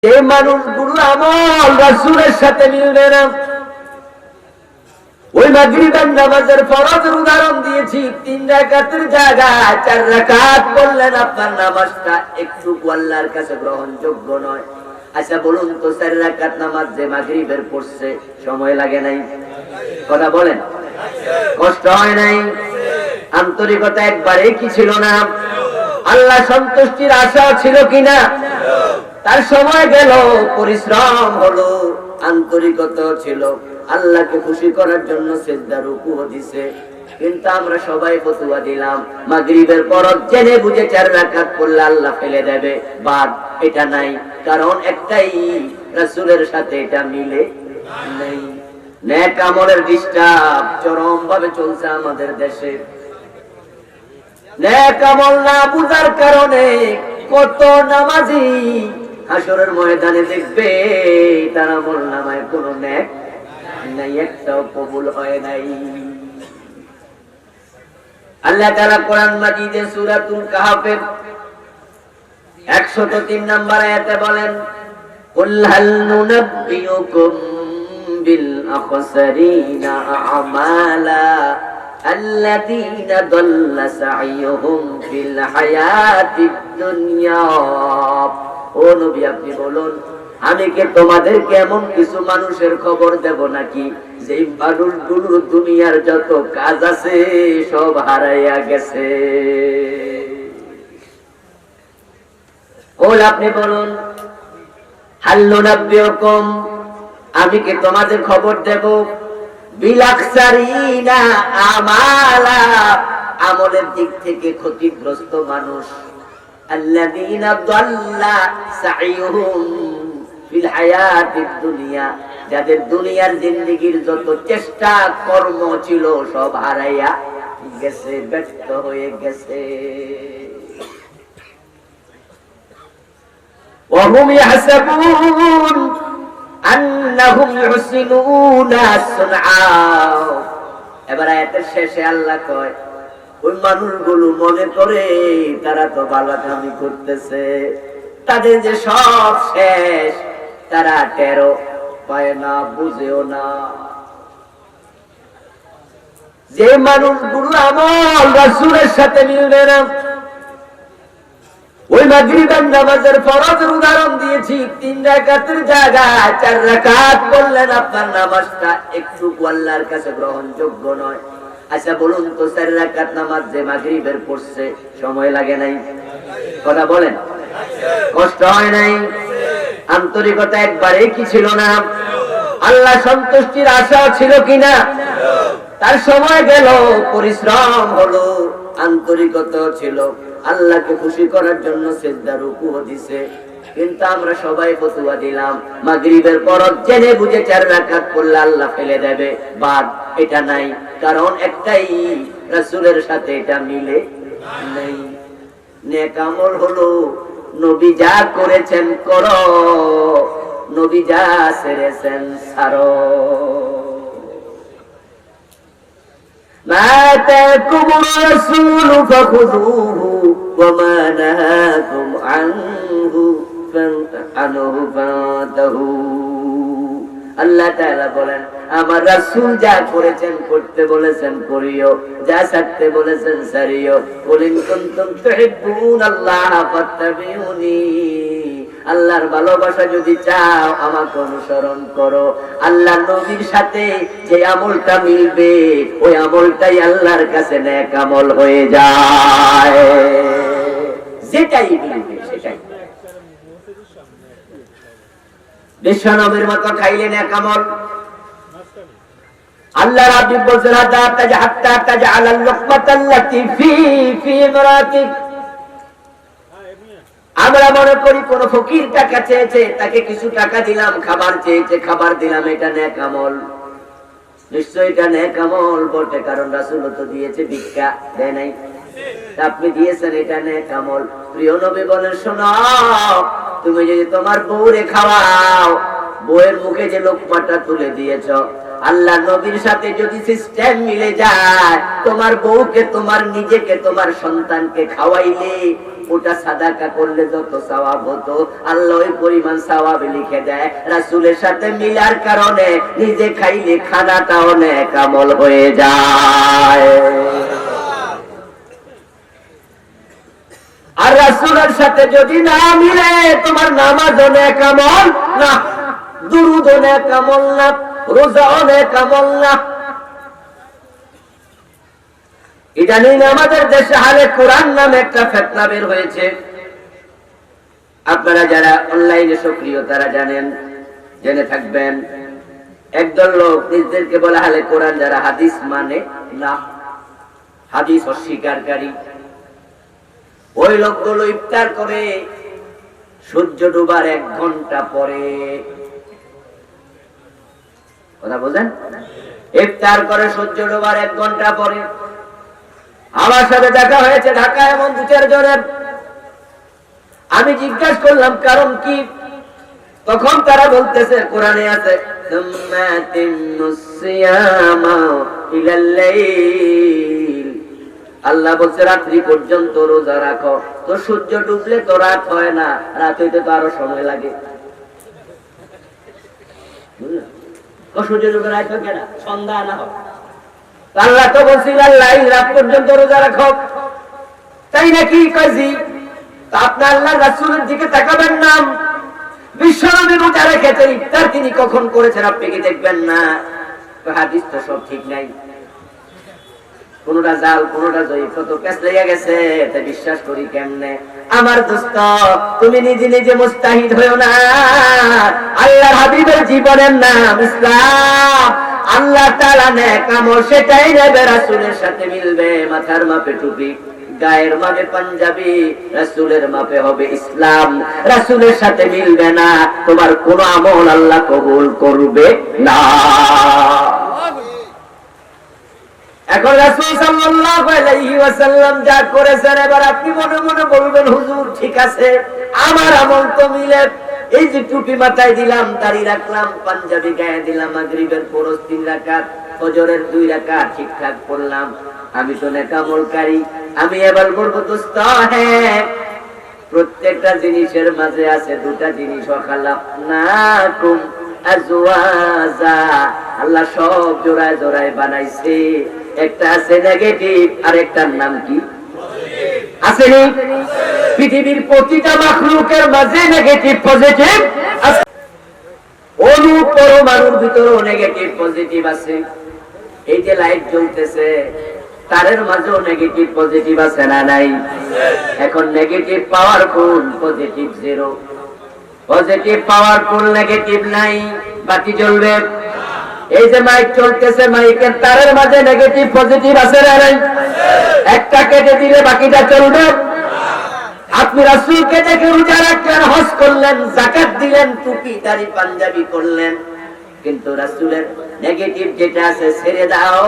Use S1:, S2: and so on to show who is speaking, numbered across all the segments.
S1: যে মানুষগুলো আমল রাসূলের সাথে মিলবে না, ওই মাগরিবের নামাজের ফরজের উদাহরণ দিয়েছি। 3 রাকাতের জায়গায় 4 রাকাত করলেন, আপনার নামাজটা একটু আল্লাহর কাছে গ্রহণযোগ্য নয়। আচ্ছা বলুন তো, 4 রাকাত নামাজ যে মাগরিবের পড়ছে, সময় লাগে নাই? কথা বলেন, কষ্ট হয় নাই? আন্তরিকতা একবারেই কি ছিল না? আল্লাহ সন্তুষ্টির আশা ছিল কিনা? তার সময় গেল, পরিশ্রম হলো, আন্তরিকতা ছিল, আল্লাহকে খুশি করার জন্য সিজদা রুকুও দিছে। কিন্তু আমরা সবাই ফতোয়া দিলাম মাগরিবের ফরজ জেনে বুঝে 4 রাকাত পড়লে আল্লাহ ফেলে দেবে, বাদ এটা নাই। কারণ একটাই, রাসূলের সাথে এটা মিলে নাই। নেক আমলের ডিস্টার্ব চরম ভাবে চলছে আমাদের দেশে। নেক আমল না বুঝার কারণে কত নামাজি হাসরের ময়দানে দেখবে তার আমল নামায় কোনো নেক নাই, একটাও কবুল হয় নাই। আল্লাহ তাআলা কোরআন মাজিদে সূরাতুল কাহফের 103 নম্বর আয়াতে বলেন, কুল হাল নুনাব্বিউকুম বিল আখসারিনা আমালা আল্লাযীনা দাল্লা সা'য়ুহুম ফিল হায়াতিদ দুনিয়া। ও নবী, আপনি বলুন, আমি কি তোমাদেরকে এমন কিছু মানুষের খবর দেব নাকি যে মানুষগুলো দুনিয়ার যত কাজ আছে সব হারাইয়া গেছে? ওল আপনি বলুন, হাল নুনাব্বিউকুম, আমি কি তোমাদের খবর দেব বিল আখসারিনা আমালা, আমলের দিক থেকে ক্ষতিগ্রস্ত মানুষ, আল্লাযীনা দাল্লা সা'য়ুহুম ফিল হায়াতিদ দুনিয়া, যাদের দুনিয়ার জিন্দেগির যত চেষ্টা কর্ম ছিল সব হারাইয়া গেছে, ব্যর্থ হয়ে গেছে। ওয়া হুম ইয়াহসাবুন আন্নাহুম ইহসিনুনা সুনআ। এবার আয়াতের শেষে আল্লাহ কয়, ওই মানুষগুলো মনে করে তারা তো ভালো কামই করতেছে, তাদের যে সব শেষ তারা টেরও পায় না, বুঝেও না। যে মানুষগুলো আমল রাসূলের সাথে মিলবে না, ওই মাগরিবের নামাজের ফরজের উদাহরণ দিয়েছি। 3 রাকাতের জায়গায় 4 রাকাত করলেন, আপনার নামাজটা একটু আল্লাহর কাছে গ্রহণযোগ্য নয়। আচ্ছা বলুন তো, 4 রাকাত নামাজ যে মাগরিবের পড়ছে, সময় লাগে নাই? কথা বলেন, কষ্ট হয় নাই? আন্তরিকতা একবারেই কি ছিল না? আল্লাহ সন্তুষ্টির আশা ছিল কিনা? তার সময় গেল, পরিশ্রম হলো, আন্তরিকতা ছিল, আল্লাহকে খুশি করার জন্য সিজদা রুকুও দিছে। কিন্তু আমরা সবাই ফতোয়া দিলাম মাগরিবের ফরজ জেনে বুঝে 4 রাকাত পড়লে আল্লাহ ফেলে দেবে, বাদ এটা নাই। কারণ একটাই, রাসূলের সাথে এটা মিলে নাই। নেক আমল হলো, নবী যা করেছেন করো, নবী যা ছেড়েছেন ছাড়ো। মা আতাকুমুর রাসূলু ফাখুযুহু ওয়া মা নাহাকুম আনহু ফান্তাহু। আল্লাহ তাআলা বলেন, আমার রাসূল যা করেছেন করতে বলেছেন করিও, যা ছাড়তে বলেছেন ছাড়িও। কুল ইন কুনতুম তুহিব্বুনাল্লাহ ফাত্তাবিউনি, আল্লাহর ভালোবাসা যদি চাও আমাকে অনুসরণ করো। আল্লাহ নবীর সাথে যে আমলটা মিলবে, ওই আমলটাই আল্লাহর কাছে নেক আমল হয়ে যায়। যেটাই মিলবে সেটাই। বিশ্বনবীর মতো খাইলে নেক আমল। আল্লাহ রাব্বি বলেন, হাত্তা তাজআলাল লুকমাতাল্লাতী ফি ইমরাতিক। আমরা মনে করি কোন ফকির টাকা চেয়েছে, তাকে কিছু টাকা দিলাম, খাবার চেয়েছে খাবার দিলাম, এটা নেক আমল। নিশ্চয়ই এটা নেক আমল বটে, কারণ রাসূল তো দিয়েছে, ভিক্ষা দেয় নাই, আপনি দিয়েছেন, এটা নেক আমল। প্রিয় নবী বলেন, শোনো, তুমি যদি তোমার বউরে খাওয়াও, বউয়ের মুখে যে লোকমাটা তুলে দিয়েছ, আল্লাহ নবীর সাথে যদি সিস্টেম মিলে যায়, তোমার বউকে, তোমার নিজেকে, তোমার সন্তানকে খাওয়াইলে ওটা সাদাকা করলে যত সওয়াব হতো, আল্লাহ ওই পরিমাণ সওয়াব লিখে দেয়। রাসূলের সাথে মিলার কারণে নিজে খাইলে খানাটা অনেক আমল হয়ে যায়। আর রাসূলের সাথে যদি না মিলে, তোমার নামাজ অনেক আমল না, দুরূদ অনেক আমল না, রোজা অনেক আমল না। ইদানিং আমাদের দেশে হালে কোরআন নামে একটা ফিতনা বের হয়েছে। আপনারা যারা অনলাইনে সক্রিয় তারা জানেন, জেনে থাকবেন। একদল লোক নিজেদেরকে বলে হালে কোরআন, যারা হাদিস মানে না, হাদিস অস্বীকারী। ওই লোকগুলো ইফতার করে সূর্য ডুবার 1 ঘন্টা পরে, কথা বোঝেন, ইফতার করে সূর্য ডুবার 1 ঘন্টা পরে। আমার সাথে দেখা হয়েছে ঢাকায় এমন 2-4 জনের। আমি জিজ্ঞাসা করলাম কারণ কি, তখন তারা বলতেছে কোরআনে আছে আল্লাহ বলছে রাত্রি পর্যন্ত রোজা রাখো। তো সূর্য ডুবলে তো রাত হয় না, রাত হইতে তো আরো সময় লাগে। সূর্য ডুবে রাত হয় কেনা, সন্ধ্যা না হয়। আল্লাহ তো বলছিলেন রাত পর্যন্ত রোজা রাখো, তাই নাকি? কাজী আপনার আল্লাহ রাসূলের দিকে তাকাবেন না। বিশ্বনবী রোজা রেখেছেন, ইফতার তিনি কখন করেছেন আপনি কি দেখবেন না? হাদিস তো সব ঠিক নাই, কোনটা জাল কোনটা জয়ীফ, তো পেছ লেগে গেছে। এটা বিশ্বাস করি কেমনে? আমার দোস্ত, তুমি নিজে নিজে মুস্তাহিদ হইও না। আল্লাহর হাবিবের জীবনের নাম ইসলাম। আল্লাহ তাআলা নেক আমল সেটাই নেবে, রাসূলের সাথে মিলবে। মাথার মাপে টুপি, গায়ের মাপে পাঞ্জাবি, রাসূলের মাপে হবে ইসলাম। রাসূলের সাথে মিলবে না, তোমার কোন আমল আল্লাহ কবুল করবে না। এখন রাসূল সাল্লাল্লাহু আলাইহি ওয়াসাল্লাম যা করেছেন, এবার আপনি মনে মনে বলবেন হুজুর ঠিক আছে, আমার আমল তো মিলে। এই যে টুপি মাথায় দিলাম, দাড়ি রাখলাম, পাঞ্জাবি গায়ে দিলাম, মাগরিবের ফরজ 3 রাকাত, ফজরের 2 রাকাত ঠিকঠাক পড়লাম, আমি তো নেক আমলকারী। আমি এবার বলবো দোস্ত, হ্যাঁ প্রত্যেকটা জিনিসের মাঝে আছে 2টা জিনিস, খালাকনাকুম আজওয়াজা, আল্লাহ সব জোড়ায় জোড়ায় বানাইছে। একটা আছে নেগেটিভ, আর একটার নাম কি আছে? পৃথিবীর প্রতিটা মাখলুকের মাঝে নেগেটিভ পজিটিভ আছে। অণু পরমাণুর ভিতরেও নেগেটিভ পজিটিভ আছে। এই যে লাইট জ্বলতেছে, তারের মাঝেও নেগেটিভ পজিটিভ আছে না নাই? এখন negative powerful, positive 0। Positive powerful, negative নাই, বাতি জ্বলবে। এই যে মাইক চলতেছে, মাইকের তারের মাঝে নেগেটিভ পজিটিভ আছে না নাই? একটা কেটে দিলে বাকিটা চলবে। আপনি রাসূলকে দেখে রোজা রাখলেন, হজ করলেন, যাকাত দিলেন, টুপি দাড়ি পাঞ্জাবি করলেন, কিন্তু রাসূলের নেগেটিভ যেটা আছে ছেড়ে দাও।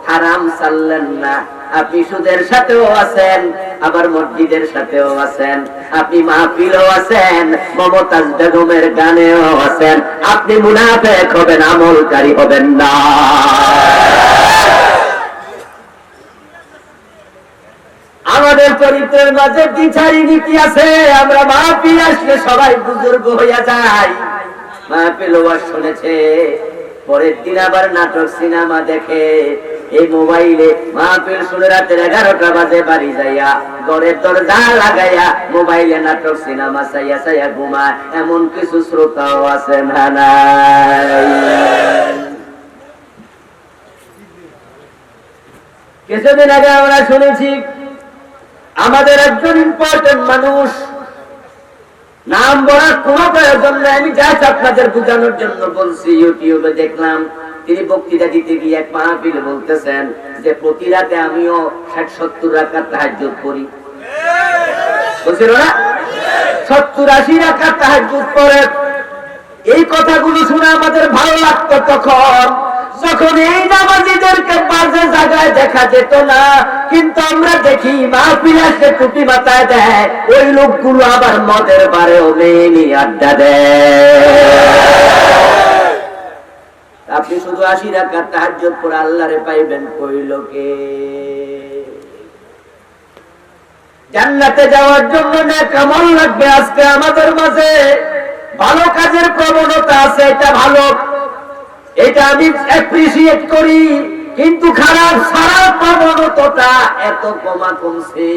S1: হারাম ছাড়লেন না, আপনি সুদের সাথেও আছেন, আবার মসজিদের সাথেও আছেন, আপনি মাহফিলেও আছেন, মমতাজ বেগমের গানেও আছেন। আপনি মুনাফিক হবেন, আমলকারী হবেন না। আমাদের চরিত্রের মাঝে বিচারি নীতি আছে। আমরা মাহফিল আসলে সবাই বুজুর্গ হইয়া যায়। মাহফিল ওয়াজ শুনেছে, পরের দিন আবার নাটক সিনেমা দেখে। এই মোবাইলে মাহফিল শুনে রাতের 11টা বাজে বাড়ি যাইয়া ঘরের দরজা লাগাইয়া মোবাইলে নাটক সিনেমা চাইয়া চাইয়া ঘুমায়। এমন কিছু শ্রোতাও আছে না নাই? কিছুদিন আগে আমরা শুনেছি আমাদের একজন ইম্পর্টেন্ট মানুষ, নাম বলার কোন প্রয়োজন নেই, আমি জাস্ট আপনাদের বোঝানোর জন্য বলছি। ইউটিউবে দেখলাম তিনি বক্তৃতা দিতে গিয়ে এক মাহফিলে বলতেছেন যে প্রতি রাতে আমিও 60-70 রাকাত তাহাজ্জুদ করি। বলছিল না 70-80 রাকাত তাহাজ্জুদ পড়ে। এই কথাগুলো শুনে আমাদের ভালো লাগতো তখন, যখন এই নামাজীদেরকে বাজে জায়গায় দেখা যেত না, কিন্তু আমরা দেখি মাহফিল আসলে টুপি মাথায় দেয়, ওই লোকগুলো আবার মদের বারেও মেয়ে নিয়ে আড্ডা দেয়। আপনি শুধু 80 রাকাত তাহাজ্জুদ পড়ে আল্লাহরে পাইবেন কই লোকে? জান্নাতে যাওয়ার জন্য নেক আমল লাগবে। আজকে আমাদের মাঝে ভালো কাজের প্রবণতা আছে, এটা ভালো, এটা আমি অ্যাপ্রিসিয়েট করি, কিন্তু খারাপ সারা প্রবণতাটা এত কমছে।